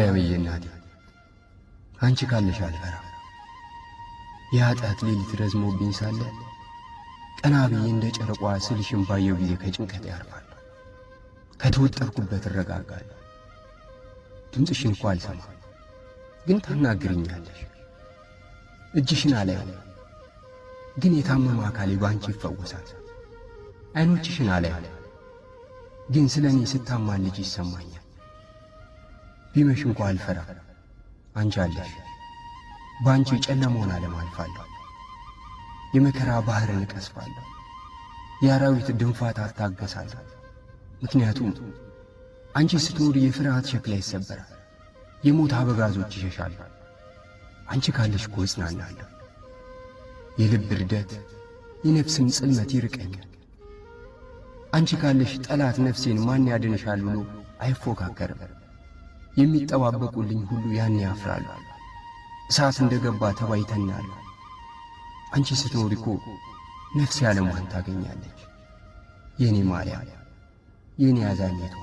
ማርያምዬ እናቴ አንቺ ካለሽ አልፈራም። የኃጢአት ሌሊት ረዝሞብኝ ሳለ ቀና ብዬ እንደ ጨረቋ ስልሽን ባየው ጊዜ ከጭንቀት ያርፋለሁ፣ ከተወጠርኩበት እረጋጋለሁ። ድምፅሽን እንኳ አልሰማም፣ ግን ታናግርኛለሽ። እጅሽን አላየው፣ ግን የታመመ አካሌ በአንቺ ይፈወሳል። ዓይኖችሽን አላየው፣ ግን ስለ እኔ ስታማልጅ ይሰማኛል። ቢመሽ እንኳ አልፈራም፣ አንቺ አለሽ። በአንቺ ጨለማውን ዓለም አልፋለሁ፣ የመከራ ባሕርን እቀስፋለሁ፣ የአራዊት ድንፋታ እታገሳለሁ። ምክንያቱም አንቺ ስትኖር የፍርሃት ሸክላ ይሰበራል፣ የሞት አበጋዞች ይሸሻሉ። አንቺ ካለሽ እኮ እጽናናለሁ። የልብ ርደት የነፍስም ጽልመት ይርቀኛል። አንቺ ካለሽ ጠላት ነፍሴን ማን ያድንሻል ብሎ አይፎካከርም። የሚጠባበቁልኝ ሁሉ ያኔ ያፍራሉ። እሳት እንደ ገባ ተባይ ይተናሉ። አንቺ ስትኖሪ እኮ ነፍሴ ዓለሟን ታገኛለች። የኔ ማርያም፣ የኔ አዛኝቷ